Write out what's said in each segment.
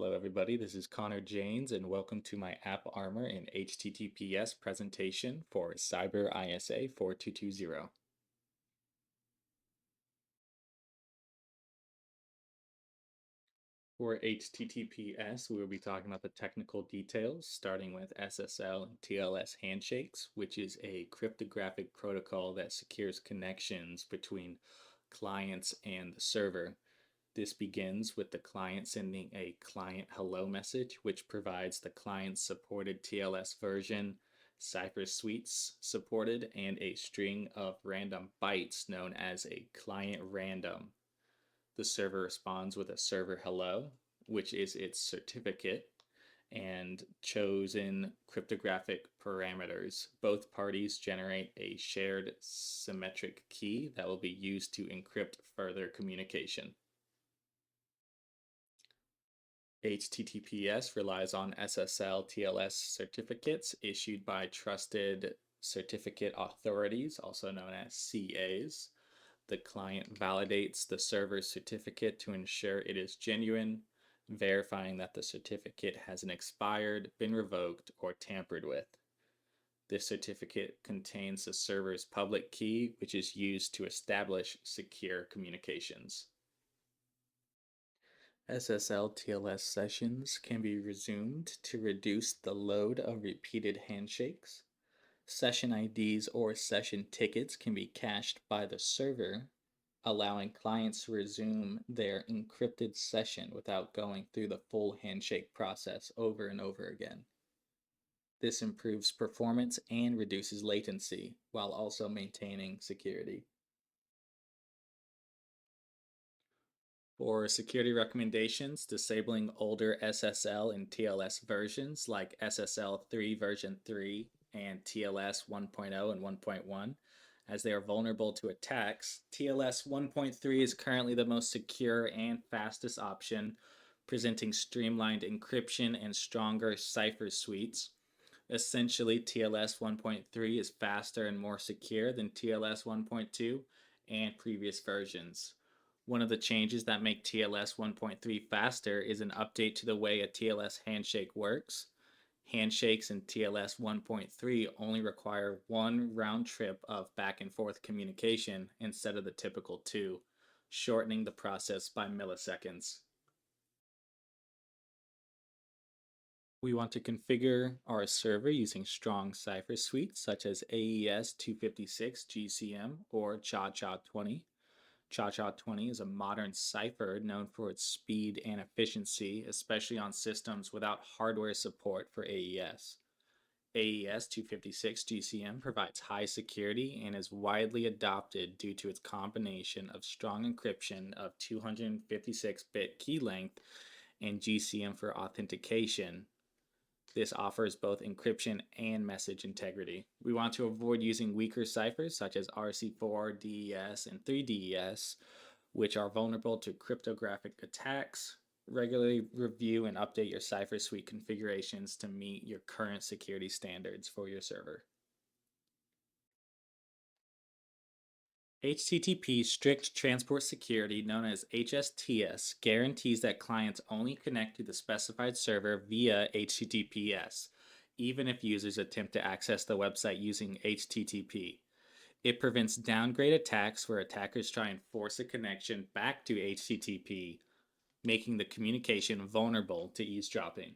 Hello, everybody. This is Connor Janes, and welcome to my AppArmor and HTTPS presentation for Cyber ISA 4220. For HTTPS, we will be talking about the technical details, starting with SSL and TLS handshakes, which is a cryptographic protocol that secures connections between clients and the server. This begins with the client sending a client hello message, which provides the client's supported TLS version, cipher suites supported, and a string of random bytes known as a client random. The server responds with a server hello, which is its certificate, and chosen cryptographic parameters. Both parties generate a shared symmetric key that will be used to encrypt further communication. HTTPS relies on SSL TLS certificates issued by trusted certificate authorities, also known as CAs. The client validates the server's certificate to ensure it is genuine, verifying that the certificate hasn't expired, been revoked, or tampered with. This certificate contains the server's public key, which is used to establish secure communications. SSL TLS sessions can be resumed to reduce the load of repeated handshakes. Session IDs or session tickets can be cached by the server, allowing clients to resume their encrypted session without going through the full handshake process over and over again. This improves performance and reduces latency while also maintaining security. For security recommendations, disabling older SSL and TLS versions like SSL 3 version 3 and TLS 1.0 and 1.1, as they are vulnerable to attacks. TLS 1.3 is currently the most secure and fastest option, presenting streamlined encryption and stronger cipher suites. Essentially, TLS 1.3 is faster and more secure than TLS 1.2 and previous versions. One of the changes that make TLS 1.3 faster is an update to the way a TLS handshake works. Handshakes in TLS 1.3 only require one round trip of back and forth communication instead of the typical two, shortening the process by milliseconds. We want to configure our server using strong cipher suites such as AES 256 GCM or CHA-CHA20. CHA-CHA20 is a modern cipher known for its speed and efficiency, especially on systems without hardware support for AES. AES 256 GCM provides high security and is widely adopted due to its combination of strong encryption of 256-bit key length and GCM for authentication. This offers both encryption and message integrity. We want to avoid using weaker ciphers such as RC4, DES, and 3DES, which are vulnerable to cryptographic attacks. Regularly review and update your cipher suite configurations to meet your current security standards for your server. HTTP Strict Transport Security, known as HSTS, guarantees that clients only connect to the specified server via HTTPS, even if users attempt to access the website using HTTP. It prevents downgrade attacks where attackers try and force a connection back to HTTP, making the communication vulnerable to eavesdropping.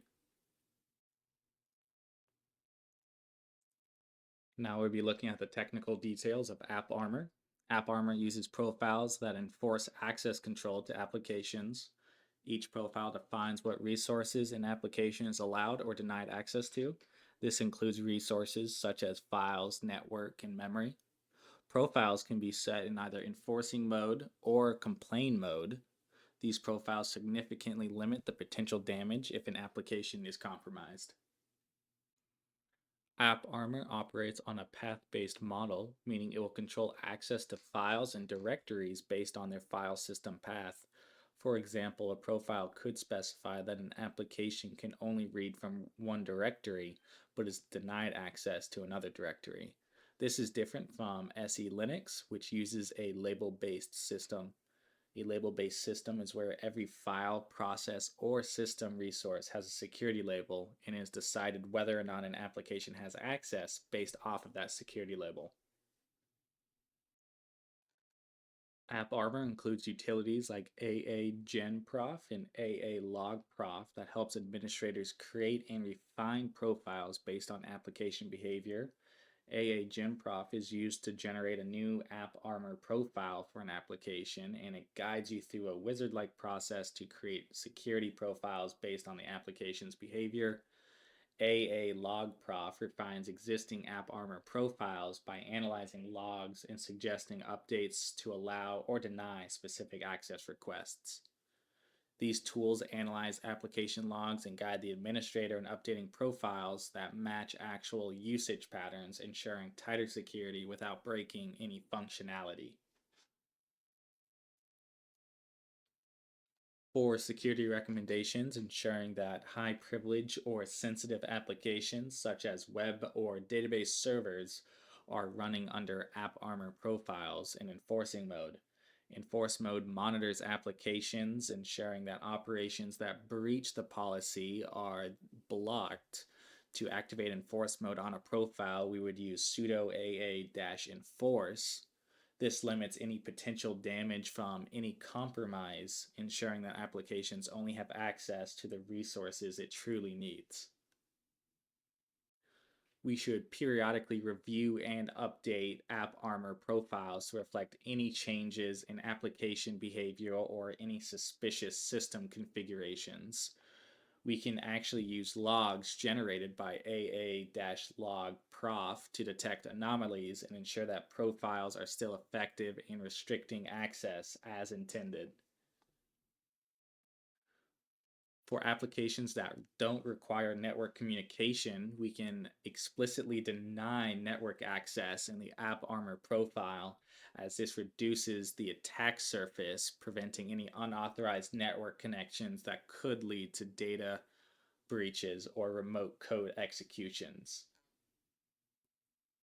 Now we'll be looking at the technical details of AppArmor. AppArmor uses profiles that enforce access control to applications. Each profile defines what resources an application is allowed or denied access to. This includes resources such as files, network, and memory. Profiles can be set in either enforcing mode or complain mode. These profiles significantly limit the potential damage if an application is compromised. AppArmor operates on a path-based model, meaning it will control access to files and directories based on their file system path. For example, a profile could specify that an application can only read from one directory, but is denied access to another directory. This is different from SE Linux, which uses a label-based system. A label based system is where every file, process, or system resource has a security label and is decided whether or not an application has access based off of that security label. AppArmor includes utilities like AA-genprof and AA-logprof that helps administrators create and refine profiles based on application behavior. AA-genprof is used to generate a new AppArmor profile for an application, and it guides you through a wizard-like process to create security profiles based on the application's behavior. AA logprof refines existing AppArmor profiles by analyzing logs and suggesting updates to allow or deny specific access requests. These tools analyze application logs and guide the administrator in updating profiles that match actual usage patterns, ensuring tighter security without breaking any functionality. For security recommendations, ensuring that high privilege or sensitive applications such as web or database servers are running under AppArmor profiles in enforcing mode. Enforce mode monitors applications, ensuring that operations that breach the policy are blocked. To activate enforce mode on a profile, we would use sudo AA-enforce. This limits any potential damage from any compromise, ensuring that applications only have access to the resources it truly needs. We should periodically review and update AppArmor profiles to reflect any changes in application behavior or any suspicious system configurations. We can actually use logs generated by AA-log prof to detect anomalies and ensure that profiles are still effective in restricting access as intended. For applications that don't require network communication, we can explicitly deny network access in the AppArmor profile, as this reduces the attack surface, preventing any unauthorized network connections that could lead to data breaches or remote code executions.